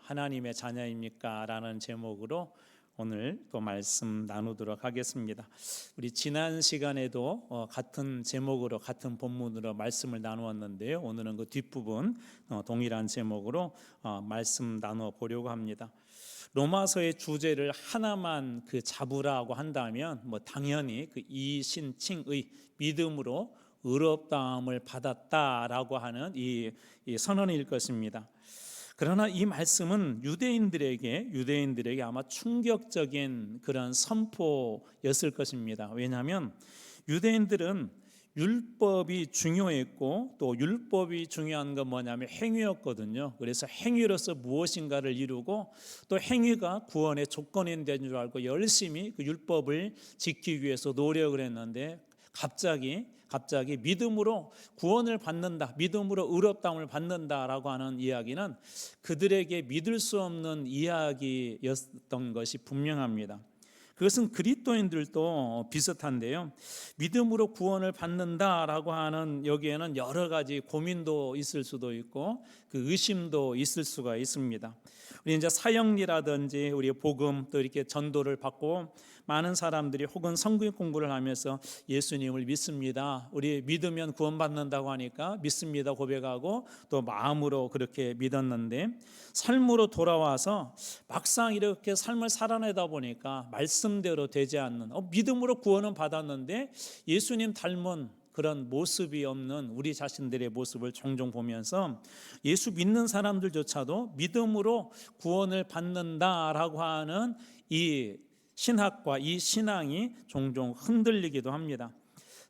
하나님의 자녀입니까? 라는 제목으로 오늘 또 말씀 나누도록 하겠습니다. 우리 지난 시간에도 같은 제목으로 같은 본문으로 말씀을 나누었는데요. 오늘은 그 뒷부분 동일한 제목으로 말씀 나누어 보려고 합니다. 로마서의 주제를 하나만 잡으라고 한다면 당연히 이신칭의 믿음으로 의롭다함을 받았다라고 하는 이 선언일 것입니다. 그러나 이 말씀은 유대인들에게 아마 충격적인 그런 선포였을 것입니다. 왜냐하면 유대인들은 율법이 중요했고 또 율법이 중요한 건 뭐냐면 행위였거든요. 그래서 행위로서 무엇인가를 이루고 또 행위가 구원의 조건인 줄 알고 열심히 그 율법을 지키기 위해서 노력을 했는데 갑자기 믿음으로 구원을 받는다, 믿음으로 의롭다함을 받는다라고 하는 이야기는 그들에게 믿을 수 없는 이야기였던 것이 분명합니다. 그것은 그리스도인들도 비슷한데요. 믿음으로 구원을 받는다라고 하는 여기에는 여러 가지 고민도 있을 수도 있고 그 의심도 있을 수가 있습니다. 우리 이제 사역이라든지 우리 복음 또 이렇게 전도를 받고 많은 사람들이 혹은 성경 공부를 하면서 예수님을 믿습니다. 우리 믿으면 구원받는다고 하니까 믿습니다 고백하고 또 마음으로 그렇게 믿었는데 삶으로 돌아와서 막상 이렇게 삶을 살아내다 보니까 말씀대로 되지 않는 믿음으로 구원은 받았는데 예수님 닮은 그런 모습이 없는 우리 자신들의 모습을 종종 보면서 예수 믿는 사람들조차도 믿음으로 구원을 받는다라고 하는 이 신학과 이 신앙이 종종 흔들리기도 합니다.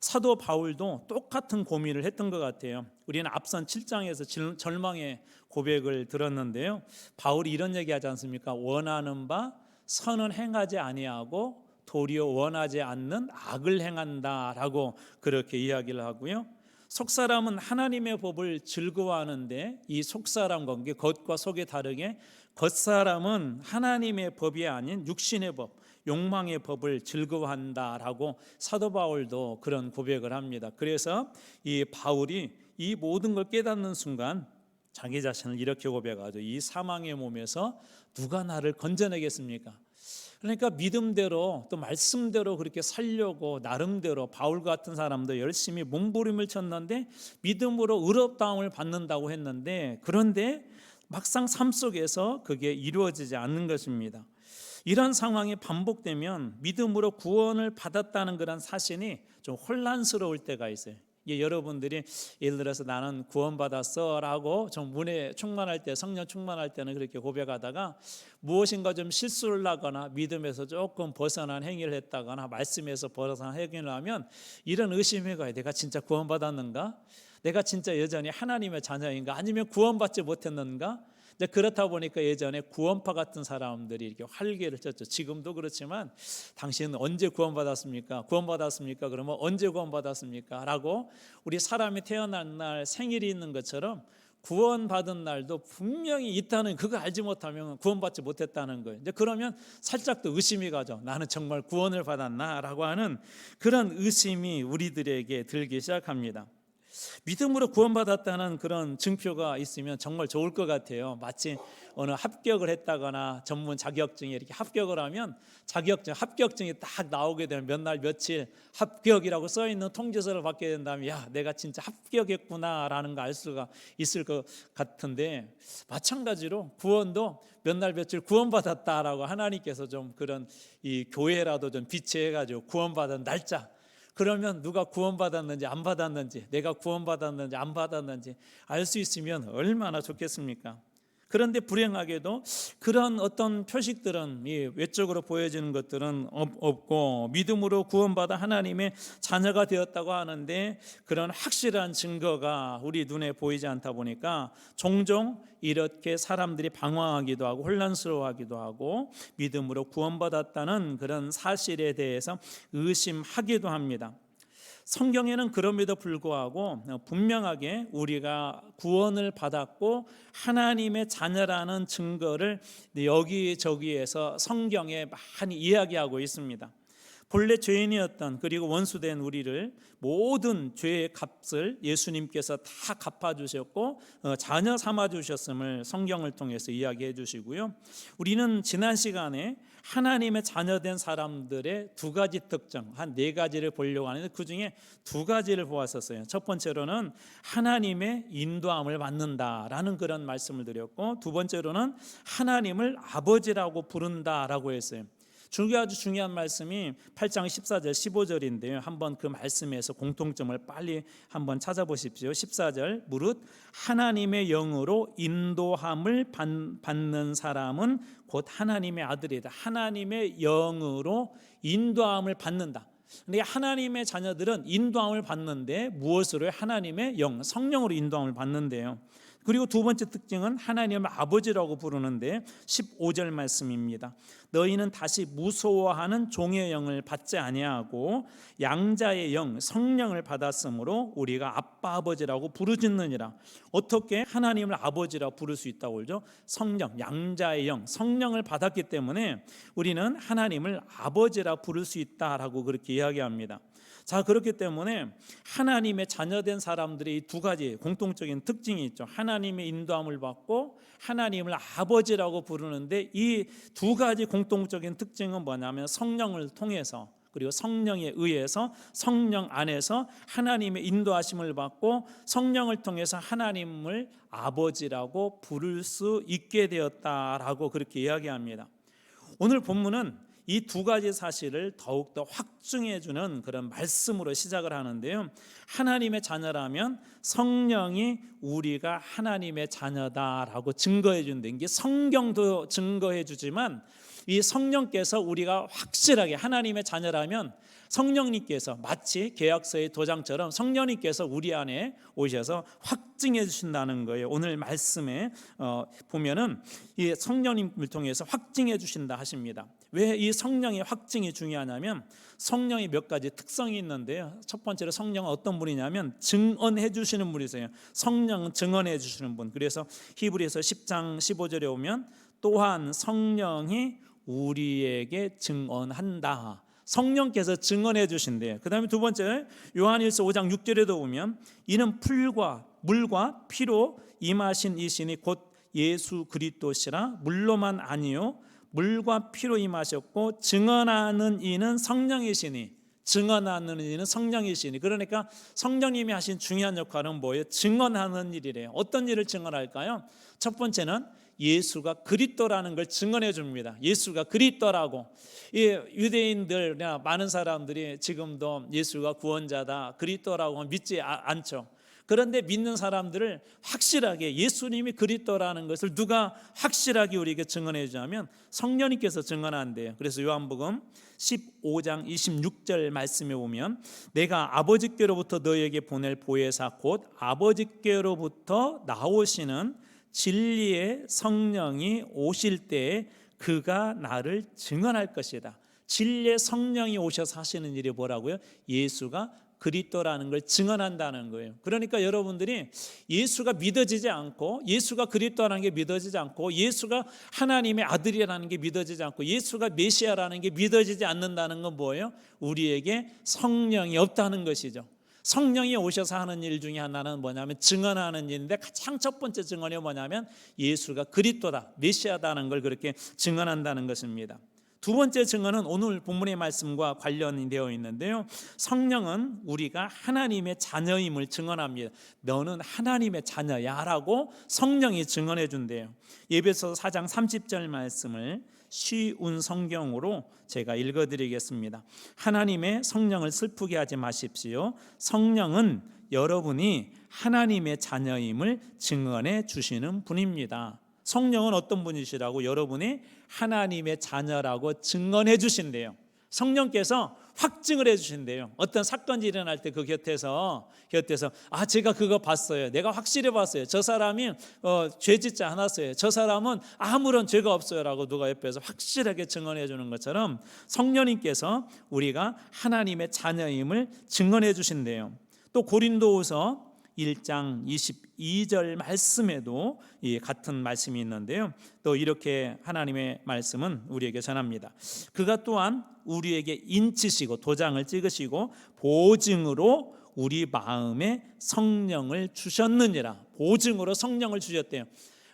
사도 바울도 똑같은 고민을 했던 것 같아요. 우리는 앞선 7장에서 절망의 고백을 들었는데요. 바울이 이런 얘기하지 않습니까? 원하는 바 선은 행하지 아니하고 도리어 원하지 않는 악을 행한다라고 그렇게 이야기를 하고요. 속사람은 하나님의 법을 즐거워하는데 이 속사람과 겉과 속이 다르게 겉사람은 하나님의 법이 아닌 육신의 법, 욕망의 법을 즐거워한다라고 사도 바울도 그런 고백을 합니다. 그래서 이 바울이 이 모든 걸 깨닫는 순간 자기 자신을 이렇게 고백하죠. 이 사망의 몸에서 누가 나를 건져내겠습니까? 그러니까 믿음대로 또 말씀대로 그렇게 살려고 나름대로 바울 같은 사람도 열심히 몸부림을 쳤는데 믿음으로 의롭다함을 받는다고 했는데 그런데 막상 삶 속에서 그게 이루어지지 않는 것입니다. 이런 상황이 반복되면 믿음으로 구원을 받았다는 그런 사실이 좀 혼란스러울 때가 있어요. 여러분들이 예를 들어서 나는 구원받았어 라고 좀 문에 충만할 때 성령 충만할 때는 그렇게 고백하다가 무엇인가 좀 실수를 하거나 믿음에서 조금 벗어난 행위를 했다거나 말씀에서 벗어난 행위를 하면 이런 의심이 가요. 내가 진짜 구원받았는가? 내가 진짜 여전히 하나님의 자녀인가? 아니면 구원받지 못했는가? 그렇다 보니까 예전에 구원파 같은 사람들이 이렇게 활개를 쳤죠. 지금도 그렇지만 당신은 언제 구원받았습니까? 구원받았습니까? 그러면 언제 구원받았습니까? 라고 우리 사람이 태어난 날 생일이 있는 것처럼 구원받은 날도 분명히 있다는 그거 알지 못하면 구원받지 못했다는 거예요. 이제 그러면 살짝 더 의심이 가죠. 나는 정말 구원을 받았나라고 하는 그런 의심이 우리들에게 들기 시작합니다. 믿음으로 구원받았다는 그런 증표가 있으면 정말 좋을 것 같아요. 마치 어느 합격을 했다거나 전문 자격증에 이렇게 합격을 하면 합격증이 딱 나오게 되면 몇 날 며칠 합격이라고 써 있는 통지서를 받게 된다면 야, 내가 진짜 합격했구나라는 거 알 수가 있을 것 같은데 마찬가지로 구원도 몇 날 며칠 구원받았다라고 하나님께서 좀 그런 이 교회라도 좀 비치해 가지고 구원받은 날짜 그러면 누가 구원받았는지 안 받았는지 내가 구원받았는지 안 받았는지 알 수 있으면 얼마나 좋겠습니까? 그런데 불행하게도 그런 어떤 표식들은 외적으로 보여지는 것들은 없고 믿음으로 구원받아 하나님의 자녀가 되었다고 하는데 그런 확실한 증거가 우리 눈에 보이지 않다 보니까 종종 이렇게 사람들이 방황하기도 하고 혼란스러워하기도 하고 믿음으로 구원받았다는 그런 사실에 대해서 의심하기도 합니다. 성경에는 그럼에도 불구하고 분명하게 우리가 구원을 받았고 하나님의 자녀라는 증거를 여기저기에서 성경에 많이 이야기하고 있습니다. 본래 죄인이었던 그리고 원수된 우리를 모든 죄의 값을 예수님께서 다 갚아주셨고 자녀 삼아주셨음을 성경을 통해서 이야기해 주시고요. 우리는 지난 시간에 하나님의 자녀된 사람들의 두 가지 특징, 한 네 가지를 보려고 하는데 그중에 두 가지를 보았었어요. 첫 번째로는 하나님의 인도함을 받는다라는 그런 말씀을 드렸고, 두 번째로는 하나님을 아버지라고 부른다라고 했어요. 아주 중요한 말씀이 8장 14절 15절인데요. 한번 그 말씀에서 공통점을 빨리 한번 찾아보십시오. 14절 무릇 하나님의 영으로 인도함을 받는 사람은 곧 하나님의 아들이다. 하나님의 영으로 인도함을 받는다. 근데 하나님의 자녀들은 인도함을 받는데 무엇으로? 하나님의 영, 성령으로 인도함을 받는데요. 그리고 두 번째 특징은 하나님을 아버지라고 부르는데 15절 말씀입니다. 너희는 다시 무서워하는 종의 영을 받지 아니하고 양자의 영 성령을 받았으므로 우리가 아빠 아버지라고 부르짖느니라. 어떻게 하나님을 아버지라 부를 수 있다고 그러죠? 성령, 양자의 영 성령을 받았기 때문에 우리는 하나님을 아버지라 부를 수 있다라고 그렇게 이야기합니다. 자, 그렇기 때문에 하나님의 자녀된 사람들의 두 가지 공통적인 특징이 있죠. 하나님의 인도함을 받고 하나님을 아버지라고 부르는데 이 두 가지 공통적인 특징은 뭐냐면 성령을 통해서 그리고 성령에 의해서 성령 안에서 하나님의 인도하심을 받고 성령을 통해서 하나님을 아버지라고 부를 수 있게 되었다라고 그렇게 이야기합니다. 오늘 본문은 이 두 가지 사실을 더욱더 확증해 주는 그런 말씀으로 시작을 하는데요. 하나님의 자녀라면 성령이 우리가 하나님의 자녀다라고 증거해 준다는 게 성경도 증거해 주지만 이 성령께서 우리가 확실하게 하나님의 자녀라면 성령님께서 마치 계약서의 도장처럼 성령님께서 우리 안에 오셔서 확증해 주신다는 거예요. 오늘 말씀에 보면은 이 성령님을 통해서 확증해 주신다 하십니다. 왜 이 성령의 확증이 중요하냐면 성령의 몇 가지 특성이 있는데요. 첫 번째로 성령은 어떤 분이냐면 증언해 주시는 분이세요. 성령은 증언해 주시는 분. 그래서 히브리서 10장 15절에 오면 또한 성령이 우리에게 증언한다. 성령께서 증언해 주신대요. 그 다음에 두 번째 요한일서 5장 6절에도 보면 이는 풀과 물과 피로 임하신 이시니 곧 예수 그리스도시라. 물로만 아니요 물과 피로 임하셨고 증언하는 이는 성령이시니. 증언하는 이는 성령이시니. 그러니까 성령님이 하신 중요한 역할은 뭐예요? 증언하는 일이래요. 어떤 일을 증언할까요? 첫 번째는 예수가 그리스도라는 걸 증언해 줍니다. 예수가 그리스도라고. 이 유대인들 많은 사람들이 지금도 예수가 구원자다 그리스도라고 믿지 않죠. 그런데 믿는 사람들을 확실하게 예수님이 그리스도라는 것을 누가 확실하게 우리에게 증언해 주냐면 성령님께서 증언한대요. 그래서 요한복음 15장 26절 말씀에 보면 내가 아버지께로부터 너희에게 보낼 보혜사 곧 아버지께로부터 나오시는 진리의 성령이 오실 때에 그가 나를 증언할 것이다. 진리의 성령이 오셔서 하시는 일이 뭐라고요? 예수가 그리스도라는 걸 증언한다는 거예요. 그러니까 여러분들이 예수가 믿어지지 않고 예수가 그리스도라는 게 믿어지지 않고 예수가 하나님의 아들이라는 게 믿어지지 않고 예수가 메시아라는 게 믿어지지 않는다는 건 뭐예요? 우리에게 성령이 없다는 것이죠. 성령이 오셔서 하는 일 중에 하나는 뭐냐면 증언하는 일인데 가장 첫 번째 증언이 뭐냐면 예수가 그리스도다, 메시아다는 걸 그렇게 증언한다는 것입니다. 두 번째 증언은 오늘 본문의 말씀과 관련이 되어 있는데요. 성령은 우리가 하나님의 자녀임을 증언합니다. 너는 하나님의 자녀야 라고 성령이 증언해 준대요. 에베소서 4장 30절 말씀을 쉬운 성경으로 제가 읽어드리겠습니다. 하나님의 성령을 슬프게 하지 마십시오. 성령은 여러분이 하나님의 자녀임을 증언해 주시는 분입니다. 성령은 어떤 분이시라고? 여러분이 하나님의 자녀라고 증언해 주신대요. 성령께서 확증을 해 주신대요. 어떤 사건이 일어날 때 그 곁에서 제가 그거 봤어요. 내가 확실히 봤어요. 저 사람이 죄 짓지 않았어요. 저 사람은 아무런 죄가 없어요 라고 누가 옆에서 확실하게 증언해 주는 것처럼 성령님께서 우리가 하나님의 자녀임을 증언해 주신대요. 또 고린도후서 1장 22절 말씀에도 이 같은 말씀이 있는데요. 또 이렇게 하나님의 말씀은 우리에게 전합니다. 그가 또한 우리에게 인치시고 도장을 찍으시고 보증으로 우리 마음에 성령을 주셨느니라. 보증으로 성령을 주셨대요.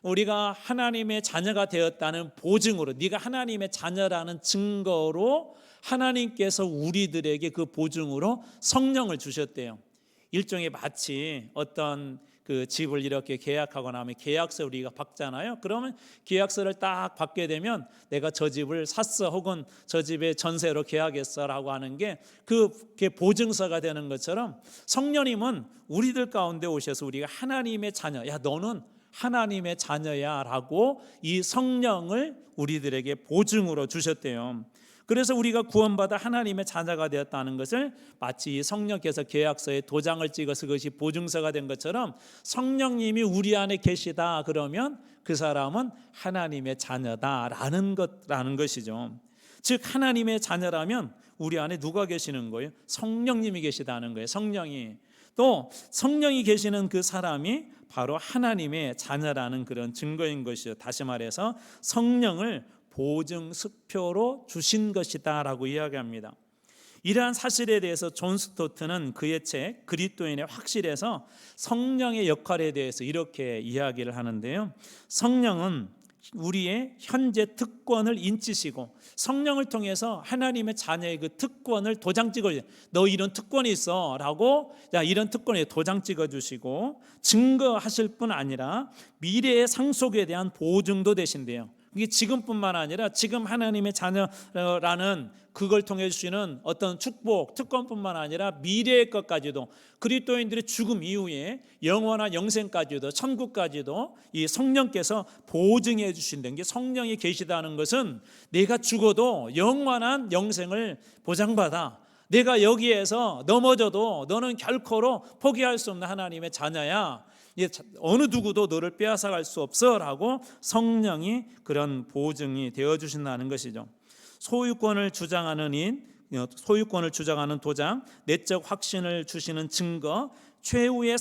우리가 하나님의 자녀가 되었다는 보증으로, 네가 하나님의 자녀라는 증거로 하나님께서 우리들에게 그 보증으로 성령을 주셨대요. 일종의 마치 어떤 그 집을 이렇게 계약하고 나면 계약서 우리가 받잖아요. 그러면 계약서를 딱 받게 되면 내가 저 집을 샀어, 혹은 저 집에 전세로 계약했어라고 하는 게 그게 보증서가 되는 것처럼 성령님은 우리들 가운데 오셔서 우리가 하나님의 자녀, 야 너는 하나님의 자녀야라고 이 성령을 우리들에게 보증으로 주셨대요. 그래서 우리가 구원받아 하나님의 자녀가 되었다는 것을 마치 성령께서 계약서에 도장을 찍어서 그것이 보증서가 된 것처럼 성령님이 우리 안에 계시다 그러면 그 사람은 하나님의 자녀다라는 것이죠. 즉 하나님의 자녀라면 우리 안에 누가 계시는 거예요? 성령님이 계시다는 거예요. 성령이. 또 성령이 계시는 그 사람이 바로 하나님의 자녀라는 그런 증거인 것이죠. 다시 말해서 성령을 보증 수표로 주신 것이다 라고 이야기합니다. 이러한 사실에 대해서 존 스토트는 그의 책 그리스도인의 확실에서 성령의 역할에 대해서 이렇게 이야기를 하는데요. 성령은 우리의 현재 특권을 인치시고 성령을 통해서 하나님의 자녀의 그 특권을 도장 찍어주세요. 너 이런 특권이 있어 라고, 야 이런 특권에 도장 찍어주시고 증거하실 뿐 아니라 미래의 상속에 대한 보증도 되신대요. 이게 지금뿐만 아니라 지금 하나님의 자녀라는 그걸 통해 주시는 어떤 축복, 특권뿐만 아니라 미래의 것까지도, 그리스도인들의 죽음 이후에 영원한 영생까지도, 천국까지도 이 성령께서 보증해 주신다는 게, 성령이 계시다는 것은 내가 죽어도 영원한 영생을 보장받아, 내가 여기에서 넘어져도 너는 결코로 포기할 수 없는 하나님의 자녀야, 어느 누구도 너를 빼앗아갈 수 없어라고 성령이 그런 보증이 되어주신다는 것이죠. 소유권을 주장하는 소유권을 주장하는 도장, 내적 확신을 주시는 증거, 최후의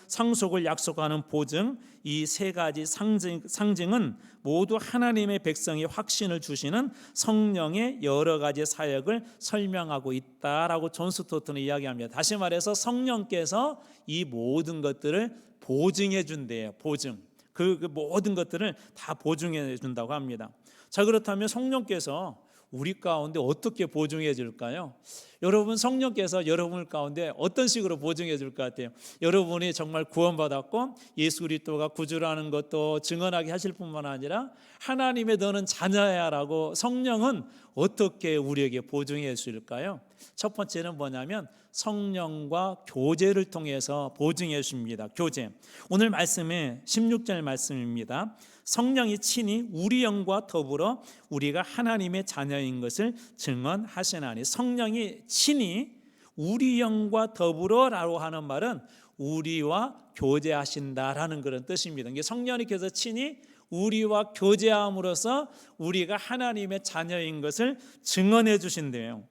상속을 약속하는 보증, 이 세 가지 상징은 모두 하나님의 백성의 확신을 주시는 성령의 여러 가지 사역을 설명하고 있다라고 존 스토트는 이야기합니다. 다시 말해서 성령께서 이 모든 것들을 보증해 준대요. 보증. 그 모든 것들을 다 보증해 준다고 합니다. 자, 그렇다면 성령께서 우리 가운데 어떻게 보증해 줄까요? 여러분, 성령께서 여러분 가운데 어떤 식으로 보증해 줄 것 같아요? 여러분이 정말 구원받았고 예수 그리스도가 구주라는 것도 증언하게 하실 뿐만 아니라 하나님의 너는 자녀야라고 성령은 어떻게 우리에게 보증해 주실까요? 첫 번째는 뭐냐면 성령과 교제를 통해서 보증해 주십니다. 교제. 오늘 말씀의 16절 말씀입니다. 성령이 친히 우리 영과 더불어 우리가 하나님의 자녀인 것을 증언하시나니. 성령이 친히 우리 영과 더불어라고 하는 말은 우리와 교제하신다라는 그런 뜻입니다. 이게 성령님께서 친히 우리와 교제함으로써 우리가 하나님의 자녀인 것을 증언해 주신대요.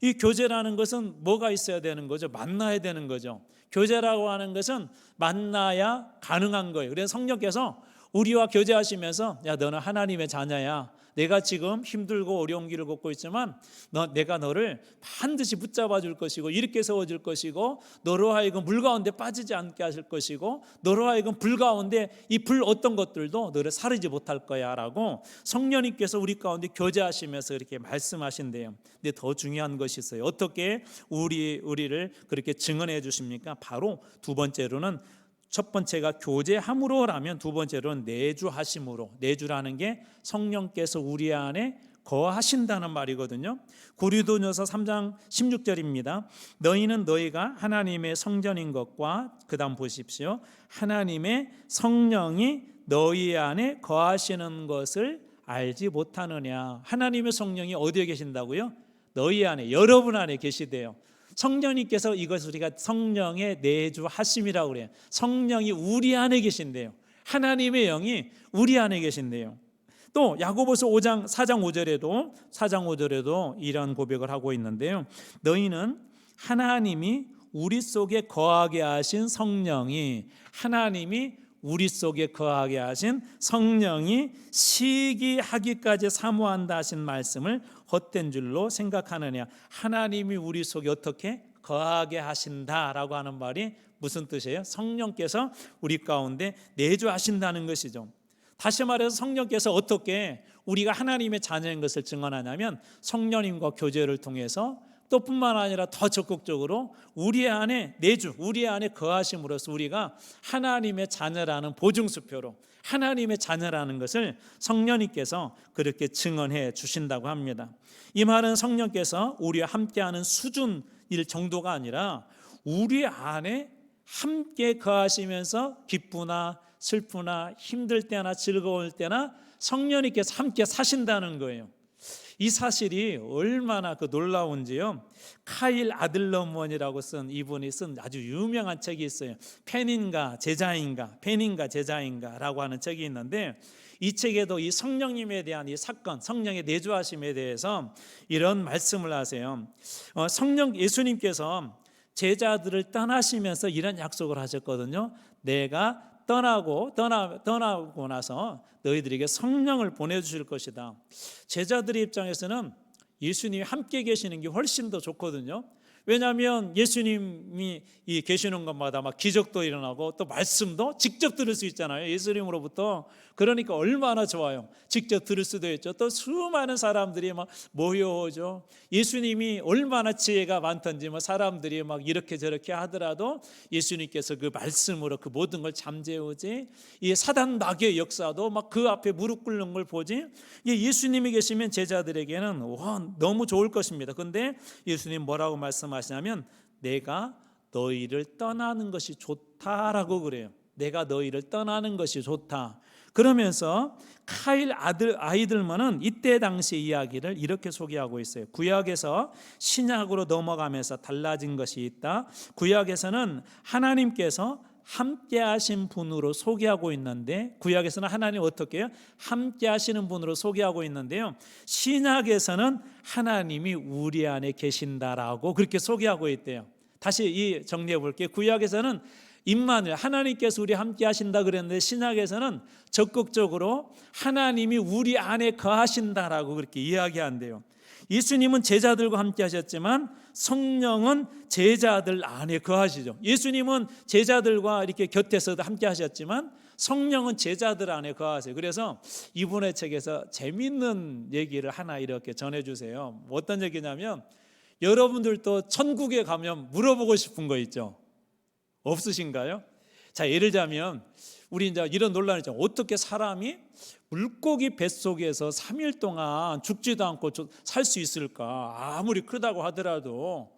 이 교제라는 것은 뭐가 있어야 되는 거죠? 만나야 되는 거죠. 교제라고 하는 것은 만나야 가능한 거예요. 그래서 성령께서 우리와 교제하시면서 야 너는 하나님의 자녀야. 내가 지금 힘들고 어려운 길을 걷고 있지만 내가 너를 반드시 붙잡아 줄 것이고 이렇게 세워줄 것이고 너로 하여금 물 가운데 빠지지 않게 하실 것이고 너로 하여금 불 가운데 이 불 어떤 것들도 너를 사르지 못할 거야 라고 성령님께서 우리 가운데 교제하시면서 이렇게 말씀하신대요. 근데 더 중요한 것이 있어요. 어떻게 우리를 그렇게 증언해 주십니까? 바로 두 번째로는, 첫 번째가 교제함으로라면 두 번째로는 내주하심으로. 내주라는 게 성령께서 우리 안에 거하신다는 말이거든요. 고린도전서 3장 16절입니다. 너희는 너희가 하나님의 성전인 것과, 그 다음 보십시오, 하나님의 성령이 너희 안에 거하시는 것을 알지 못하느냐. 하나님의 성령이 어디에 계신다고요? 너희 안에, 여러분 안에 계시대요. 성령님께서, 이것을 우리가 성령의 내주하심이라고 그래요. 성령이 우리 안에 계신대요. 하나님의 영이 우리 안에 계신대요. 또 야고보서 4장 5절에도 이런 고백을 하고 있는데요. 너희는 하나님이 우리 속에 거하게 하신 성령이, 하나님이 우리 속에 거하게 하신 성령이 시기하기까지 사모한다 하신 말씀을 헛된 줄로 생각하느냐. 하나님이 우리 속에 어떻게 거하게 하신다라고 하는 말이 무슨 뜻이에요? 성령께서 우리 가운데 내주하신다는 것이죠. 다시 말해서 성령께서 어떻게 우리가 하나님의 자녀인 것을 증언하냐면 성령님과 교제를 통해서, 또 뿐만 아니라 더 적극적으로 우리 안에 내주, 우리 안에 거하심으로써 우리가 하나님의 자녀라는 보증수표로 하나님의 자녀라는 것을 성령님께서 그렇게 증언해 주신다고 합니다. 이 말은 성령께서 우리와 함께하는 수준일 정도가 아니라 우리 안에 함께 거하시면서 기쁘나 슬프나 힘들 때나 즐거울 때나 성령님께서 함께 사신다는 거예요. 이 사실이 얼마나 놀라운지요. 카일 아들러먼이라고 쓴 이분이 쓴 아주 유명한 책이 있어요. 펜인가 제자인가라고 하는 책이 있는데, 이 책에도 이 성령님에 대한 이 사건, 성령의 내주하심에 대해서 이런 말씀을 하세요. 예수님께서 제자들을 떠나시면서 이런 약속을 하셨거든요. 내가 떠나고 나서 너희들에게 성령을 보내주실 것이다. 제자들의 입장에서는 예수님이 함께 계시는 게 훨씬 더 좋거든요. 왜냐하면 예수님이 계시는 것마다 막 기적도 일어나고 또 말씀도 직접 들을 수 있잖아요. 예수님으로부터. 그러니까 얼마나 좋아요. 직접 들을 수도 있죠. 또 수많은 사람들이 막 모여오죠. 예수님이 얼마나 지혜가 많던지 사람들이 막 이렇게 저렇게 하더라도 예수님께서 그 말씀으로 그 모든 걸 잠재우지. 이 사단 마귀의 역사도 막 그 앞에 무릎 꿇는 걸 보지. 예수님이 계시면 제자들에게는 너무 좋을 것입니다. 근데 예수님 뭐라고 말씀하시냐면 내가 너희를 떠나는 것이 좋다라고 그래요. 내가 너희를 떠나는 것이 좋다. 그러면서 카일 아이들만은 이때 당시 이야기를 이렇게 소개하고 있어요. 구약에서 신약으로 넘어가면서 달라진 것이 있다. 구약에서는 하나님께서 함께 하신 분으로 소개하고 있는데, 구약에서는 하나님 어떻게 해요? 함께 하시는 분으로 소개하고 있는데요, 신약에서는 하나님이 우리 안에 계신다라고 그렇게 소개하고 있대요. 다시 정리해 볼게요. 구약에서는 임마누엘, 하나님께서 우리 함께 하신다 그랬는데, 신약에서는 적극적으로 하나님이 우리 안에 거하신다라고 그렇게 이야기한대요. 예수님은 제자들과 함께 하셨지만 성령은 제자들 안에 거하시죠. 예수님은 제자들과 이렇게 곁에서도 함께 하셨지만 성령은 제자들 안에 거하세요. 그래서 이분의 책에서 재밌는 얘기를 하나 이렇게 전해주세요. 어떤 얘기냐면, 여러분들도 천국에 가면 물어보고 싶은 거 있죠? 없으신가요? 자, 예를 들자면 우리 이제 이런 논란이 있죠. 어떻게 사람이 물고기 뱃속에서 3일 동안 죽지도 않고 살 수 있을까? 아무리 크다고 하더라도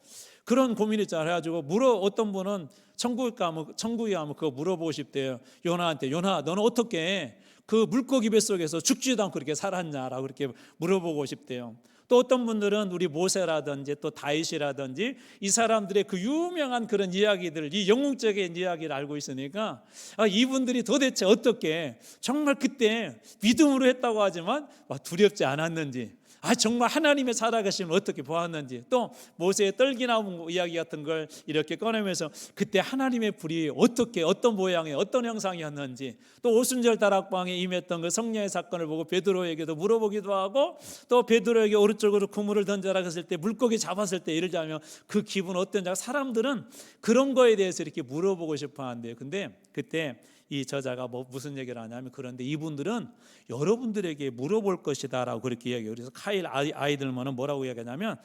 그런 고민이 있잖아요. 그래가지고 어떤 분은 천국에 가면 그거 물어보고 싶대요. 요나한테, 요나 너는 어떻게 그 물고기 뱃속에서 죽지도 않고 그렇게 살았냐라고 그렇게 물어보고 싶대요. 또 어떤 분들은 우리 모세라든지 또 다윗이라든지 이 사람들의 그 유명한 그런 이야기들, 이 영웅적인 이야기를 알고 있으니까 이분들이 도대체 어떻게 정말 그때 믿음으로 했다고 하지만 두렵지 않았는지, 정말 하나님의 살아계심을 어떻게 보았는지, 또 모세의 떨기나무 이야기 같은 걸 이렇게 꺼내면서 그때 하나님의 불이 어떻게 어떤 모양의 어떤 형상이었는지, 또 오순절 다락방에 임했던 그 성령의 사건을 보고 베드로에게도 물어보기도 하고, 또 베드로에게 오른쪽으로 그물을 던져라 했을 때 물고기 잡았을 때 예를 들자면 그 기분 어땠냐, 사람들은 그런 거에 대해서 이렇게 물어보고 싶어 하는데요. 근데 그때 이 저자가 무슨 얘기를 하냐면, 그런데 이분들은 여러분들에게 물어볼 것이다 라고 그렇게 이야기해요. 그래서 카일 아이들만은 뭐라고 이야기하냐면,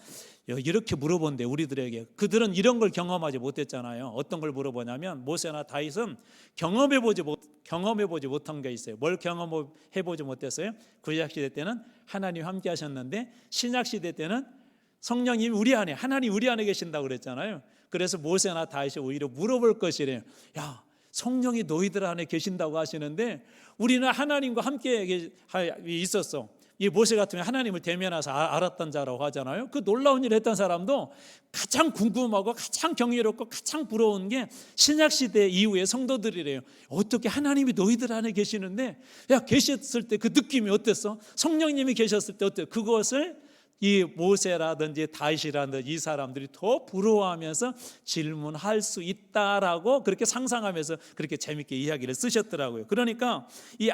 이렇게 물어본대 우리들에게. 그들은 이런 걸 경험하지 못했잖아요. 어떤 걸 물어보냐면, 모세나 다윗은 경험해보지 못한 게 있어요. 뭘 경험해보지 못했어요? 구약시대 때는 하나님 함께 하셨는데, 신약시대 때는 성령님이 하나님 우리 안에 계신다고 그랬잖아요. 그래서 모세나 다윗이 오히려 물어볼 것이래요. 야, 성령이 너희들 안에 계신다고 하시는데 우리는 하나님과 함께 있었어. 이 모세 같으면 하나님을 대면해서 알았던 자라고 하잖아요. 그 놀라운 일을 했던 사람도 가장 궁금하고 가장 경이롭고 가장 부러운 게 신약시대 이후의 성도들이래요. 어떻게 하나님이 너희들 안에 계시는데, 계셨을 때 그 느낌이 어땠어? 성령님이 계셨을 때 어때요? 그것을 이 모세라든지 다윗이라든지 이 사람들이 더 부러워하면서 질문할 수 있다라고 그렇게 상상하면서 그렇게 재밌게 이야기를 쓰셨더라고요. 그러니까 이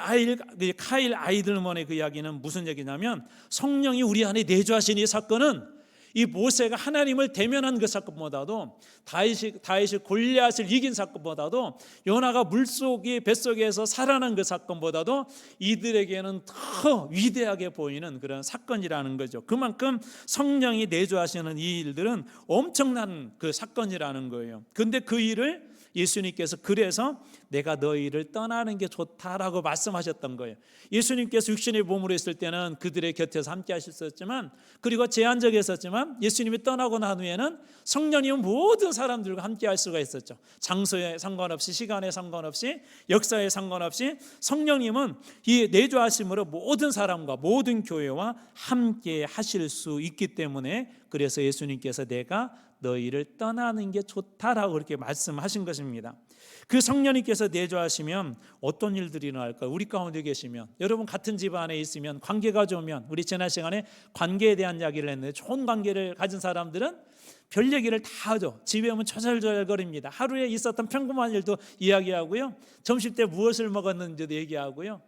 카일 아이들만의 그 이야기는 무슨 얘기냐면, 성령이 우리 안에 내주하신 이 사건은 이 모세가 하나님을 대면한 그 사건보다도, 다윗이 골리앗을 이긴 사건보다도, 요나가 물속의 뱃속에서 살아난 그 사건보다도 이들에게는 더 위대하게 보이는 그런 사건이라는 거죠. 그만큼 성령이 내주하시는 이 일들은 엄청난 그 사건이라는 거예요. 근데 그 일을 예수님께서 그래서 내가 너희를 떠나는 게 좋다라고 말씀하셨던 거예요. 예수님께서 육신의 몸으로 있을 때는 그들의 곁에서 함께 하셨지만, 그리고 제한적이었지만 예수님이 떠나고 난 후에는 성령님은 모든 사람들과 함께 할 수가 있었죠. 장소에 상관없이, 시간에 상관없이, 역사에 상관없이 성령님은 이 내주하심으로 모든 사람과 모든 교회와 함께 하실 수 있기 때문에, 그래서 예수님께서 내가 너희를 떠나는 게 좋다라고 그렇게 말씀하신 것입니다. 그 성령님께서 내주하시면 어떤 일들이 일어날까요? 우리 가운데 계시면, 여러분 같은 집안에 있으면, 관계가 좋으면, 우리 지난 시간에 관계에 대한 이야기를 했는데, 좋은 관계를 가진 사람들은 별 얘기를 다 하죠. 집에 오면 조잘조잘거립니다. 하루에 있었던 평범한 일도 이야기하고요, 점심 때 무엇을 먹었는지도 얘기하고요.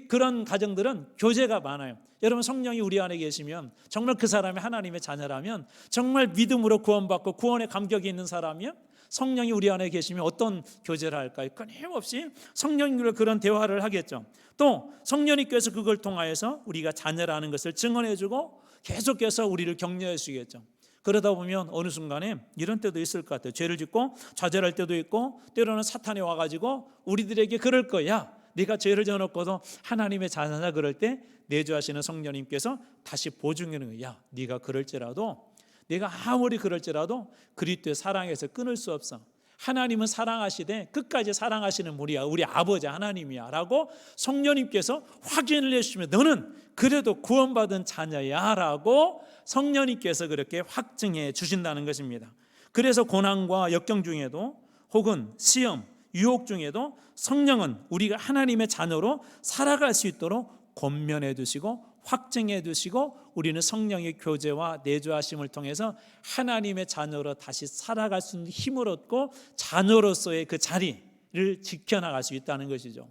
그런 가정들은 교제가 많아요. 여러분, 성령이 우리 안에 계시면, 정말 그 사람이 하나님의 자녀라면, 정말 믿음으로 구원받고 구원의 감격이 있는 사람이요, 성령이 우리 안에 계시면 어떤 교제를 할까요? 끊임없이 성령님과 그런 대화를 하겠죠. 또 성령님께서 그걸 통하여서 우리가 자녀라는 것을 증언해주고 계속해서 우리를 격려해 주시겠죠. 그러다 보면 어느 순간에 이런 때도 있을 것 같아요. 죄를 짓고 좌절할 때도 있고, 때로는 사탄이 와가지고 우리들에게 그럴 거야, 네가 죄를 져놓고도 하나님의 자녀냐, 그럴 때 내주하시는 성령님께서 다시 보증하는 거야. 야, 네가 그럴지라도, 네가 아무리 그럴지라도 그리스도의 사랑에서 끊을 수 없어. 하나님은 사랑하시되 끝까지 사랑하시는 우리 아버지 하나님이야 라고 성령님께서 확인을 해주시면, 너는 그래도 구원받은 자녀야 라고 성령님께서 그렇게 확증해 주신다는 것입니다. 그래서 고난과 역경 중에도, 혹은 시험, 유혹 중에도 성령은 우리가 하나님의 자녀로 살아갈 수 있도록 권면해 두시고 확증해 두시고, 우리는 성령의 교제와 내주하심을 통해서 하나님의 자녀로 다시 살아갈 수 있는 힘을 얻고 자녀로서의 그 자리를 지켜나갈 수 있다는 것이죠.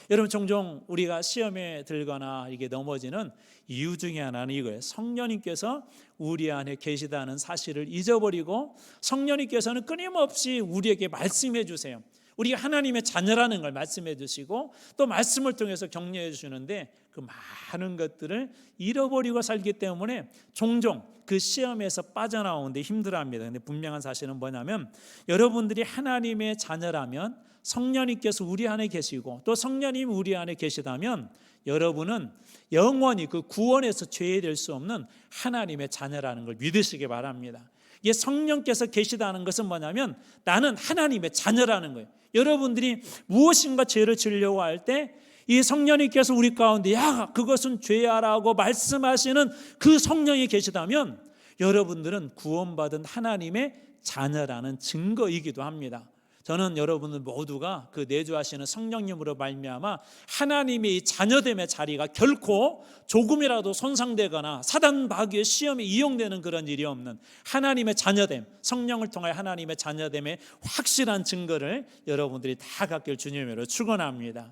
여러분, 종종 우리가 시험에 들거나 이게 넘어지는 이유 중에 하나는 이거예요. 성령님께서 우리 안에 계시다는 사실을 잊어버리고, 성령님께서는 끊임없이 우리에게 말씀해 주세요. 우리가 하나님의 자녀라는 걸 말씀해 주시고, 또 말씀을 통해서 격려해 주시는데, 그 많은 것들을 잃어버리고 살기 때문에 종종 그 시험에서 빠져나오는데 힘들어합니다. 근데 분명한 사실은 뭐냐면, 여러분들이 하나님의 자녀라면, 성령님께서 우리 안에 계시고 또 성령님이 우리 안에 계시다면, 여러분은 영원히 그 구원에서 죄될 수 없는 하나님의 자녀라는 걸 믿으시기 바랍니다. 이게 성령께서 계시다는 것은 뭐냐면, 나는 하나님의 자녀라는 거예요. 여러분들이 무엇인가 죄를 지으려고 할 때 이 성령님께서 우리 가운데 야, 그것은 죄야라고 말씀하시는 그 성령이 계시다면, 여러분들은 구원받은 하나님의 자녀라는 증거이기도 합니다. 저는 여러분들 모두가 그 내주하시는 성령님으로 말미암아 하나님의 이 자녀됨의 자리가 결코 조금이라도 손상되거나 사단 마귀의 시험에 이용되는 그런 일이 없는 하나님의 자녀됨, 성령을 통해 하나님의 자녀됨의 확실한 증거를 여러분들이 다 갖길 주님으로 축원합니다.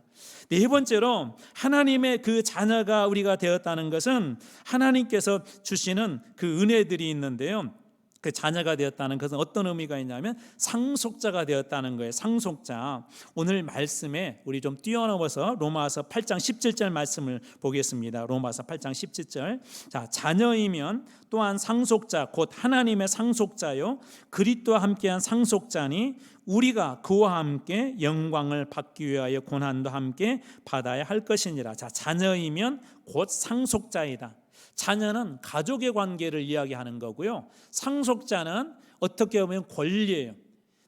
네 번째로, 하나님의 그 자녀가 우리가 되었다는 것은 하나님께서 주시는 그 은혜들이 있는데요, 그 자녀가 되었다는 것은 어떤 의미가 있냐면 상속자가 되었다는 거예요. 상속자. 오늘 말씀에 우리 좀 뛰어넘어서 로마서 8장 17절 말씀을 보겠습니다. 로마서 8장 17절. 자, 자녀이면 또한 상속자 곧 하나님의 상속자요 그리스도와 함께한 상속자니, 우리가 그와 함께 영광을 받기 위하여 고난도 함께 받아야 할 것이니라. 자, 자녀이면 곧 상속자이다. 자녀는 가족의 관계를 이야기하는 거고요, 상속자는 어떻게 보면 권리예요.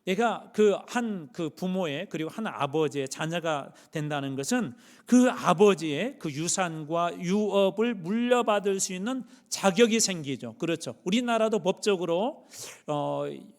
내가 한 부모의, 그리고 한 아버지의 자녀가 된다는 것은 그 아버지의 그 유산과 유업을 물려받을 수 있는 자격이 생기죠. 그렇죠. 우리나라도 법적으로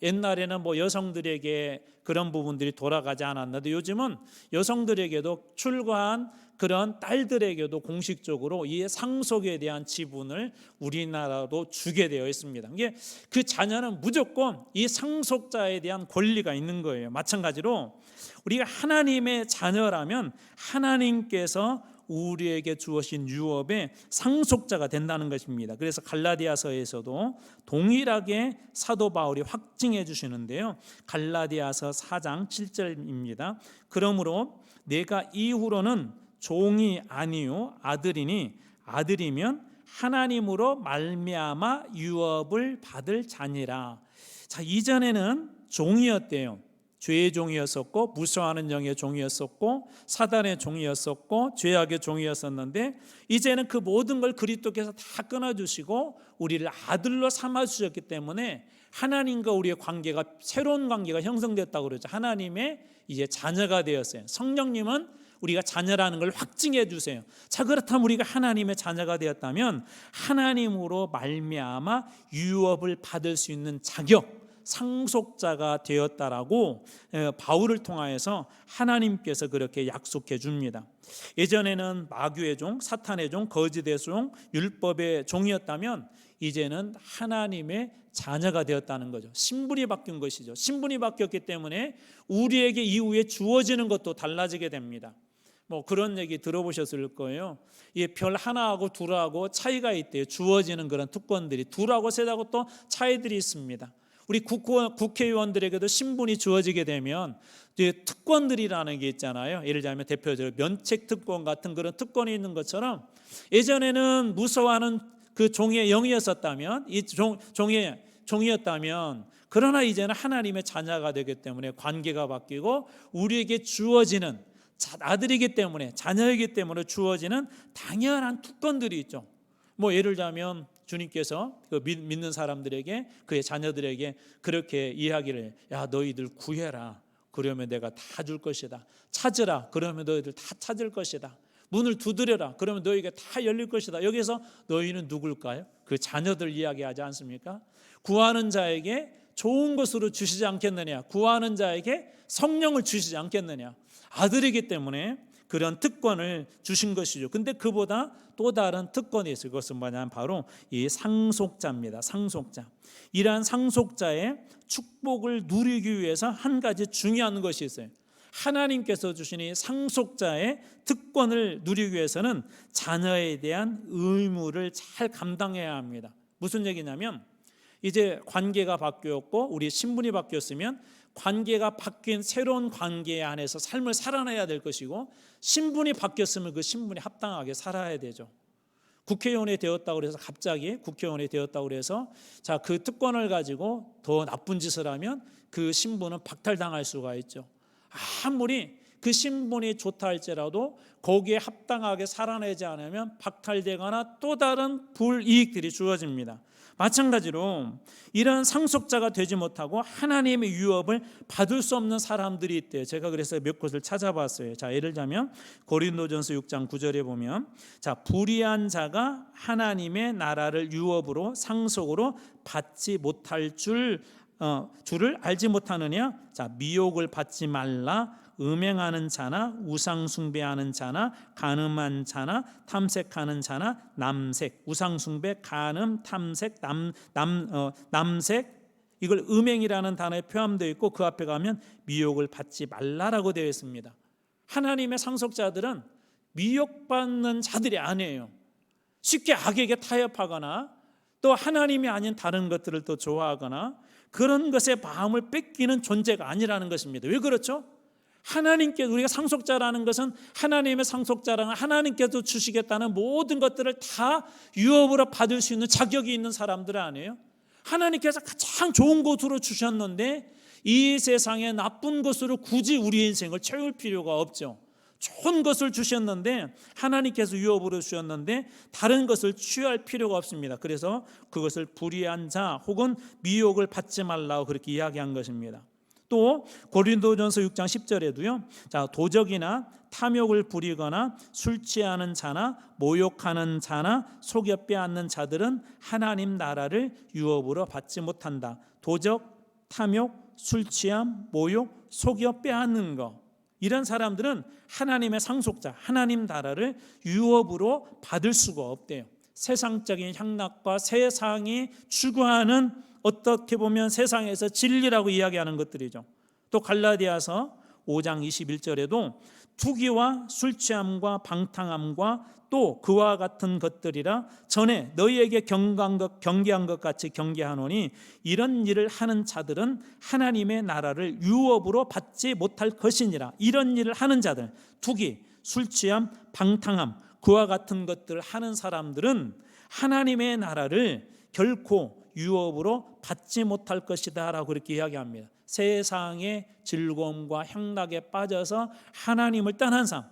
옛날에는 뭐 여성들에게 그런 부분들이 돌아가지 않았는데, 요즘은 여성들에게도 출가한 그런 딸들에게도 공식적으로 이 상속에 대한 지분을 우리나라도 주게 되어 있습니다. 이게 그 자녀는 무조건 이 상속자에 대한 권리가 있는 거예요. 마찬가지로 우리가 하나님의 자녀라면 하나님께서 우리에게 주어진 유업의 상속자가 된다는 것입니다. 그래서 갈라디아서에서도 동일하게 사도 바울이 확증해 주시는데요. 갈라디아서 4장 7절입니다. 그러므로 내가 이후로는 종이 아니요 아들이니 아들이면 하나님으로 말미암아 유업을 받을 자니라. 자, 이전에는 종이었대요. 죄의 종이었었고 무서워하는 영의 종이었었고 사단의 종이었었고 죄악의 종이었었는데 이제는 그 모든 걸 그리스도께서 다 끊어주시고 우리를 아들로 삼아주셨기 때문에 하나님과 우리의 관계가 새로운 관계가 형성됐다고 그러죠. 하나님의 이제 자녀가 되었어요. 성령님은 우리가 자녀라는 걸 확증해 주세요. 자, 그렇다면 우리가 하나님의 자녀가 되었다면 하나님으로 말미암아 유업을 받을 수 있는 자격, 상속자가 되었다라고 바울을 통하여서 하나님께서 그렇게 약속해 줍니다. 예전에는 마귀의 종, 사탄의 종, 거짓의 종, 율법의 종이었다면 이제는 하나님의 자녀가 되었다는 거죠. 신분이 바뀐 것이죠. 신분이 바뀌었기 때문에 우리에게 이후에 주어지는 것도 달라지게 됩니다. 뭐 그런 얘기 들어보셨을 거예요. 이 별 하나하고 둘하고 차이가 있대요. 주어지는 그런 특권들이 둘하고 셋하고 또 차이들이 있습니다. 우리 국회의원들에게도 신분이 주어지게 되면 특권들이라는 게 있잖아요. 예를 들면 대표적으로 면책 특권 같은 그런 특권이 있는 것처럼 예전에는 무서워하는 그 종의 영이었었다면 이 종이었다면 그러나 이제는 하나님의 자녀가 되기 때문에 관계가 바뀌고 우리에게 주어지는 아들이기 때문에 자녀이기 때문에 주어지는 당연한 특권들이 있죠. 뭐 예를 들면 주님께서 그 믿는 사람들에게 그의 자녀들에게 그렇게 이야기를 야 너희들 구해라 그러면 내가 다 줄 것이다. 찾으라 그러면 너희들 다 찾을 것이다. 문을 두드려라 그러면 너희에게 다 열릴 것이다. 여기서 너희는 누굴까요? 그 자녀들 이야기하지 않습니까? 구하는 자에게 좋은 것으로 주시지 않겠느냐. 구하는 자에게 성령을 주시지 않겠느냐. 아들이기 때문에 그런 특권을 주신 것이죠. 근데 그보다 또 다른 특권이 있어요. 그것은 뭐냐면 바로 이 상속자입니다. 상속자. 이러한 상속자의 축복을 누리기 위해서 한 가지 중요한 것이 있어요. 하나님께서 주신 이 상속자의 특권을 누리기 위해서는 자녀에 대한 의무를 잘 감당해야 합니다. 무슨 얘기냐면 이제 관계가 바뀌었고 우리 신분이 바뀌었으면 관계가 바뀐 새로운 관계 안에서 삶을 살아내야 될 것이고 신분이 바뀌었으면 그 신분에 합당하게 살아야 되죠. 국회의원이 되었다고 해서 갑자기 국회의원이 되었다고 해서 자, 그 특권을 가지고 더 나쁜 짓을 하면 그 신분은 박탈당할 수가 있죠. 아무리 그 신분이 좋다 할지라도 거기에 합당하게 살아내지 않으면 박탈되거나 또 다른 불이익들이 주어집니다. 마찬가지로 이런 상속자가 되지 못하고 하나님의 유업을 받을 수 없는 사람들이 있대요. 제가 그래서 몇 곳을 찾아봤어요. 자, 예를 들면 고린도전서 6장 9절에 보면 자, 불의한 자가 하나님의 나라를 유업으로 상속으로 받지 못할 줄을 알지 못하느냐. 자, 미혹을 받지 말라. 음행하는 자나 우상 숭배하는 자나 간음한 자나 탐색하는 자나 남색, 우상 숭배, 간음, 탐색, 남색 이걸 음행이라는 단어에 포함되어 있고 그 앞에 가면 미혹을 받지 말라라고 되어 있습니다. 하나님의 상속자들은 미혹받는 자들이 아니에요. 쉽게 악에게 타협하거나 또 하나님이 아닌 다른 것들을 또 좋아하거나 그런 것에 마음을 뺏기는 존재가 아니라는 것입니다. 왜 그렇죠? 하나님께 우리가 상속자라는 것은 하나님의 상속자라는 하나님께서 주시겠다는 모든 것들을 다 유업으로 받을 수 있는 자격이 있는 사람들 아니에요? 하나님께서 가장 좋은 것으로 주셨는데 이 세상의 나쁜 것으로 굳이 우리의 인생을 채울 필요가 없죠. 좋은 것을 주셨는데 하나님께서 유업으로 주셨는데 다른 것을 취할 필요가 없습니다. 그래서 그것을 불의한 자 혹은 미혹을 받지 말라고 그렇게 이야기한 것입니다. 또 고린도전서 6장 10절에도요. 자, 도적이나 탐욕을 부리거나 술 취하는 자나 모욕하는 자나 속여 빼앗는 자들은 하나님 나라를 유업으로 받지 못한다. 도적, 탐욕, 술 취함, 모욕, 속여 빼앗는 거. 이런 사람들은 하나님의 상속자, 하나님 나라를 유업으로 받을 수가 없대요. 세상적인 향락과 세상이 추구하는 어떻게 보면 세상에서 진리라고 이야기하는 것들이죠. 또 갈라디아서 5장 21절에도 투기와 술취함과 방탕함과 또 그와 같은 것들이라 전에 너희에게 경계한 것 같이 경계하노니 이런 일을 하는 자들은 하나님의 나라를 유업으로 받지 못할 것이니라. 이런 일을 하는 자들, 투기, 술취함, 방탕함, 그와 같은 것들을 하는 사람들은 하나님의 나라를 결코 유업으로 받지 못할 것이다 라고 그렇게 이야기합니다. 세상의 즐거움과 향락에 빠져서 하나님을 떠난 삶,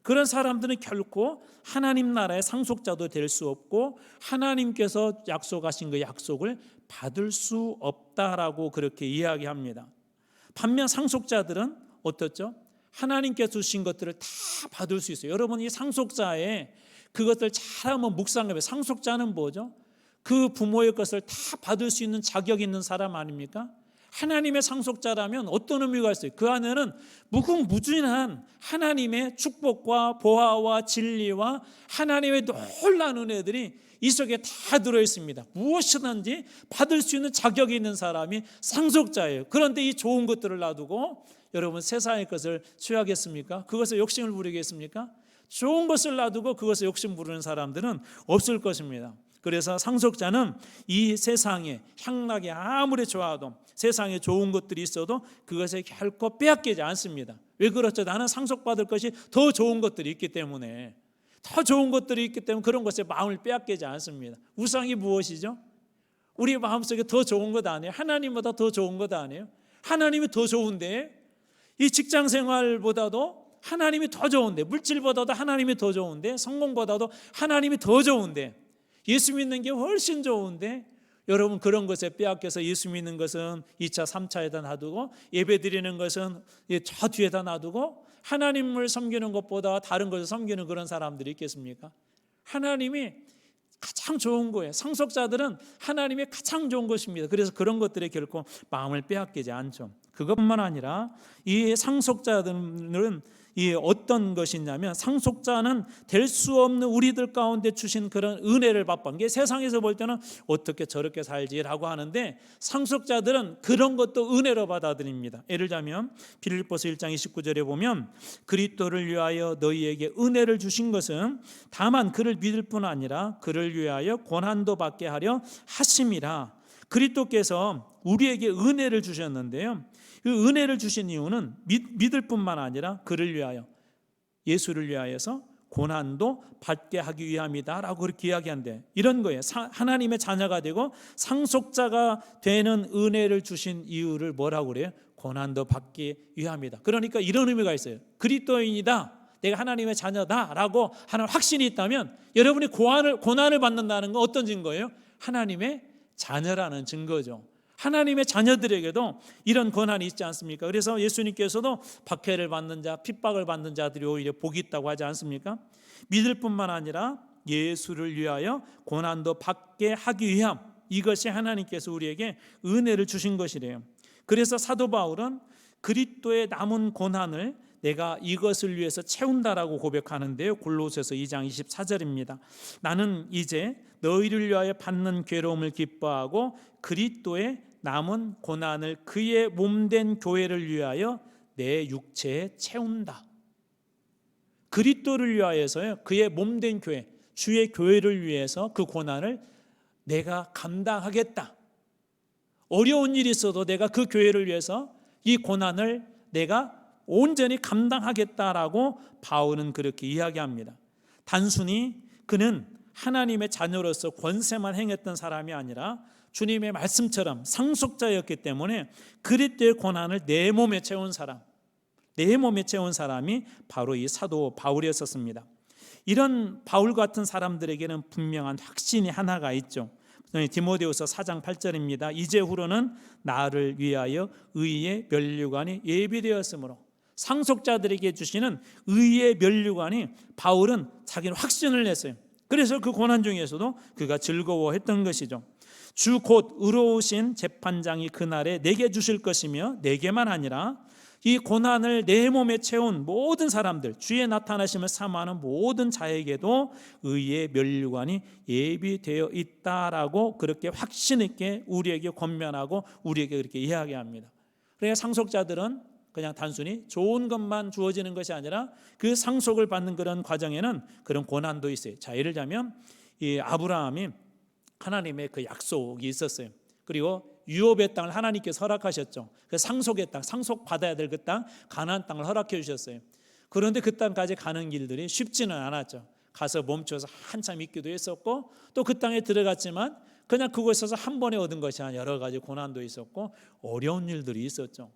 그런 사람들은 결코 하나님 나라의 상속자도 될 수 없고 하나님께서 약속하신 그 약속을 받을 수 없다라고 그렇게 이야기합니다. 반면 상속자들은 어떻죠? 하나님께서 주신 것들을 다 받을 수 있어요. 여러분, 이 상속자의 그것들 잘 한번 묵상해봐요. 상속자는 뭐죠? 그 부모의 것을 다 받을 수 있는 자격 있는 사람 아닙니까? 하나님의 상속자라면 어떤 의미가 있어요? 그 안에는 무궁무진한 하나님의 축복과 보화와 진리와 하나님의 놀라운 은혜들이 이 속에 다 들어있습니다. 무엇이든지 받을 수 있는 자격이 있는 사람이 상속자예요. 그런데 이 좋은 것들을 놔두고 여러분 세상의 것을 취하겠습니까? 그것에 욕심을 부리겠습니까? 좋은 것을 놔두고 그것에 욕심 부르는 사람들은 없을 것입니다. 그래서 상속자는 이 세상에 향락이 아무리 좋아도 세상에 좋은 것들이 있어도 그것에 결코 빼앗기지 않습니다. 왜 그렇죠? 나는 상속받을 것이 더 좋은 것들이 있기 때문에, 더 좋은 것들이 있기 때문에 그런 것에 마음을 빼앗기지 않습니다. 우상이 무엇이죠? 우리 마음속에 더 좋은 것 아니에요? 하나님보다 더 좋은 것 아니에요? 하나님이 더 좋은데, 이 직장생활보다도 하나님이 더 좋은데, 물질보다도 하나님이 더 좋은데, 성공보다도 하나님이 더 좋은데, 예수 믿는 게 훨씬 좋은데, 여러분 그런 것에 빼앗겨서 예수 믿는 것은 2차 3차에다 놔두고 예배 드리는 것은 저 뒤에다 놔두고 하나님을 섬기는 것보다 다른 것을 섬기는 그런 사람들이 있겠습니까? 하나님이 가장 좋은 거예요. 상속자들은 하나님이 가장 좋은 것입니다. 그래서 그런 것들에 결코 마음을 빼앗기지 않죠. 그것뿐만 아니라 이 상속자들은 이 어떤 것이냐면, 상속자는 될 수 없는 우리들 가운데 주신 그런 은혜를 맛본 게, 세상에서 볼 때는 어떻게 저렇게 살지라고 하는데 상속자들은 그런 것도 은혜로 받아들입니다. 예를 들자면 빌립보서 1장 29절에 보면 그리스도를 위하여 너희에게 은혜를 주신 것은 다만 그를 믿을 뿐 아니라 그를 위하여 고난도 받게 하려 하심이라. 그리스도께서 우리에게 은혜를 주셨는데요, 그 은혜를 주신 이유는 믿을 뿐만 아니라 그를 위하여, 예수를 위하여서 고난도 받게 하기 위함이다라고 그렇게 이야기한대. 이런 거예요. 하나님의 자녀가 되고 상속자가 되는 은혜를 주신 이유를 뭐라고 그래요? 고난도 받기 위함이다. 그러니까 이런 의미가 있어요. 그리스도인이다, 내가 하나님의 자녀다라고 하는 확신이 있다면 여러분이 고난을 받는다는 건 어떤 증거예요? 하나님의 자녀라는 증거죠. 하나님의 자녀들에게도 이런 권한이 있지 않습니까? 그래서 예수님께서도 박해를 받는 자, 핍박을 받는 자들이 오히려 복이 있다고 하지 않습니까? 믿을 뿐만 아니라 예수를 위하여 고난도 받게 하기 위함, 이것이 하나님께서 우리에게 은혜를 주신 것이래요. 그래서 사도 바울은 그리스도의 남은 고난을 내가 이것을 위해서 채운다라고 고백하는데요, 골로새서 2장 24절입니다. 나는 이제 너희를 위하여 받는 괴로움을 기뻐하고 그리스도의 남은 고난을 그의 몸된 교회를 위하여 내 육체에 채운다. 그리스도를 위하여서요, 그의 몸된 교회, 주의 교회를 위해서 그 고난을 내가 감당하겠다. 어려운 일이 있어도 내가 그 교회를 위해서 이 고난을 내가 온전히 감당하겠다라고 바울은 그렇게 이야기합니다. 단순히 그는 하나님의 자녀로서 권세만 행했던 사람이 아니라 주님의 말씀처럼 상속자였기 때문에 그리스도의 고난을 내 몸에 채운 사람, 내 몸에 채운 사람이 바로 이 사도 바울이었습니다. 이런 바울 같은 사람들에게는 분명한 확신이 하나가 있죠. 디모데후서 4장 8절입니다. 이제후로는 나를 위하여 의의 면류관이 예비되었으므로, 상속자들에게 주시는 의의 면류관이 바울은 자기는 확신을 냈어요. 그래서 그 고난 중에서도 그가 즐거워했던 것이죠. 주 곧 의로우신 재판장이 그날에 내게 주실 것이며 내게만 아니라 이 고난을 내 몸에 채운 모든 사람들, 주의 나타나심을 사모하는 모든 자에게도 의의 면류관이 예비되어 있다라고 그렇게 확신 있게 우리에게 권면하고 우리에게 그렇게 이야기합니다. 그러니까 상속자들은 그냥 단순히 좋은 것만 주어지는 것이 아니라 그 상속을 받는 그런 과정에는 그런 고난도 있어요. 자, 예를 들자면 이 아브라함이 하나님의 그 약속이 있었어요. 그리고 유업의 땅을 하나님께서 허락하셨죠. 그 상속의 땅, 상속받아야 될 그 땅, 가나안 땅을 허락해 주셨어요. 그런데 그 땅까지 가는 길들이 쉽지는 않았죠. 가서 멈춰서 한참 있기도 했었고, 또 그 땅에 들어갔지만 그냥 그곳에서 한 번에 얻은 것이 아니라 여러 가지 고난도 있었고 어려운 일들이 있었죠.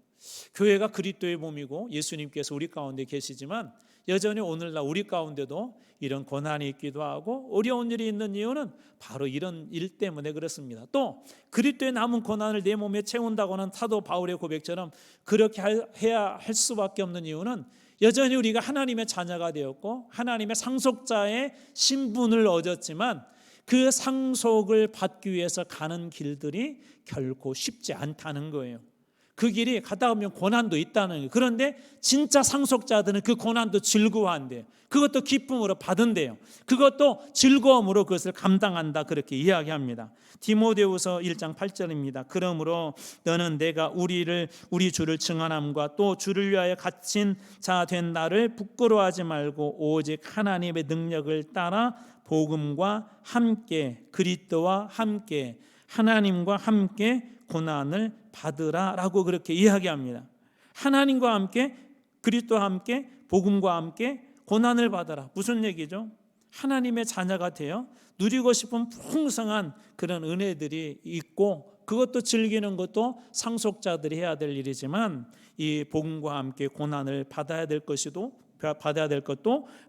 교회가 그리스도의 몸이고 예수님께서 우리 가운데 계시지만 여전히 오늘날 우리 가운데도 이런 고난이 있기도 하고 어려운 일이 있는 이유는 바로 이런 일 때문에 그렇습니다. 또 그리스도의 남은 고난을 내 몸에 채운다고는 사도 바울의 고백처럼 그렇게 해야 할 수밖에 없는 이유는 여전히 우리가 하나님의 자녀가 되었고 하나님의 상속자의 신분을 얻었지만 그 상속을 받기 위해서 가는 길들이 결코 쉽지 않다는 거예요. 그 길이 가다 보면 고난도 있다는 거예요. 그런데 진짜 상속자들은 그 고난도 즐거워한대요. 그것도 기쁨으로 받은대요. 그것도 즐거움으로 그것을 감당한다, 그렇게 이야기합니다. 디모데후서 1장 8절입니다. 그러므로 너는 내가 우리 주를 증언함과 또 주를 위하여 갇힌 자 된 나를 부끄러워하지 말고 오직 하나님의 능력을 따라 복음과 함께 그리스도와 함께 하나님과 함께 고난을 받으라라고 그렇게 이야기합니다. 하나님과 함께 그리스도와 함께 복음과 함께 고난을 받아라. 무슨 얘기죠? 하나님의 자녀가 되어 누리고 싶은 풍성한 그런 은혜들이 있고 그것도 즐기는 것도 상속자들이 해야 될 일이지만 이 복음과 함께 고난을 받아야 될 것도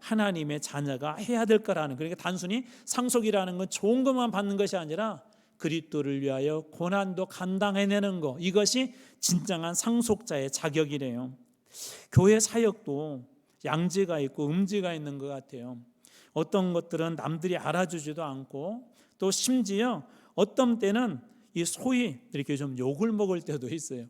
하나님의 자녀가 해야 될 거라는, 그러니까 단순히 상속이라는 건 좋은 것만 받는 것이 아니라 그리스도를 위하여 고난도 감당해내는 것, 이것이 진정한 상속자의 자격이래요. 교회 사역도 양지가 있고 음지가 있는 것 같아요. 어떤 것들은 남들이 알아주지도 않고 또 심지어 어떤 때는 이 소위 이렇게 좀 욕을 먹을 때도 있어요.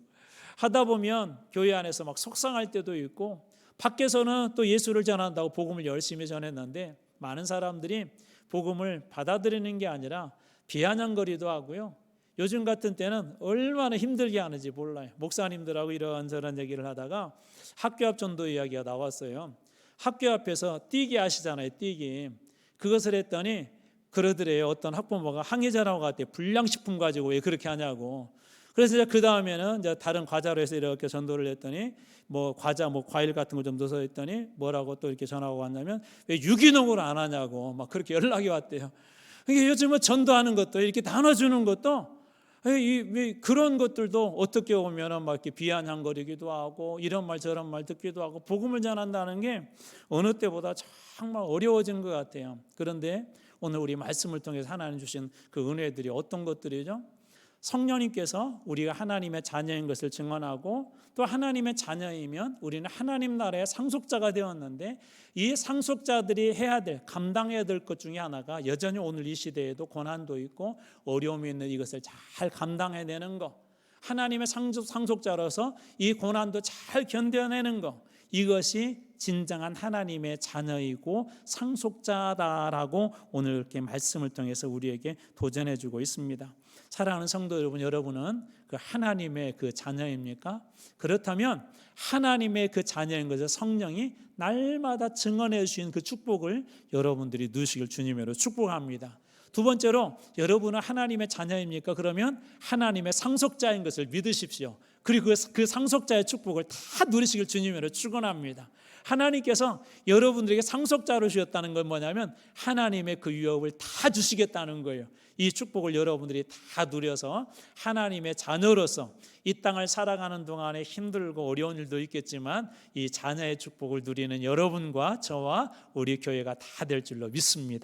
하다 보면 교회 안에서 막 속상할 때도 있고 밖에서는 또 예수를 전한다고 복음을 열심히 전했는데 많은 사람들이 복음을 받아들이는 게 아니라 비아냥거리도 하고요. 요즘 같은 때는 얼마나 힘들게 하는지 몰라요. 목사님들하고 이런저런 얘기를 하다가 학교 앞 전도 이야기가 나왔어요. 학교 앞에서 뛰기 아시잖아요. 뛰기. 그것을 했더니 그러더래요. 어떤 학부모가 항의자라고 갔대. 불량식품 가지고 왜 그렇게 하냐고. 그래서 이제 그 다음에는 이제 다른 과자로 해서 이렇게 전도를 했더니 뭐 과자, 뭐 과일 같은 거 좀 넣어서 했더니 뭐라고 또 이렇게 전화가 왔냐면 왜 유기농으로 안 하냐고 막 그렇게 연락이 왔대요. 그러니까 요즘은 전도하는 것도 이렇게 나눠주는 것도 그런 것들도 어떻게 보면 막 이렇게 비아냥거리기도 하고 이런 말 저런 말 듣기도 하고 복음을 전한다는 게 어느 때보다 정말 어려워진 것 같아요. 그런데 오늘 우리 말씀을 통해서 하나님 주신 그 은혜들이 어떤 것들이죠? 성령님께서 우리가 하나님의 자녀인 것을 증언하고 또 하나님의 자녀이면 우리는 하나님 나라의 상속자가 되었는데 이 상속자들이 해야 될, 감당해야 될 것 중에 하나가 여전히 오늘 이 시대에도 고난도 있고 어려움이 있는 이것을 잘 감당해내는 것, 하나님의 상속자로서 이 고난도 잘 견뎌내는 것, 이것이 진정한 하나님의 자녀이고 상속자다라고 오늘 이렇게 말씀을 통해서 우리에게 도전해 주고 있습니다. 사랑하는 성도 여러분, 여러분은 그 하나님의 그 자녀입니까? 그렇다면 하나님의 그 자녀인 것을 성령이 날마다 증언해 주신 그 축복을 여러분들이 누리시길 주님으로 축복합니다. 두 번째로, 여러분은 하나님의 자녀입니까? 그러면 하나님의 상속자인 것을 믿으십시오. 그리고 그 상속자의 축복을 다 누리시길 주님으로 축원합니다. 하나님께서 여러분들에게 상속자로 주셨다는 건 뭐냐면 하나님의 그 유업을 다 주시겠다는 거예요. 이 축복을 여러분들이 다 누려서 하나님의 자녀로서 이 땅을 살아가는 동안에 힘들고 어려운 일도 있겠지만 이 자녀의 축복을 누리는 여러분과 저와 우리 교회가 다 될 줄로 믿습니다.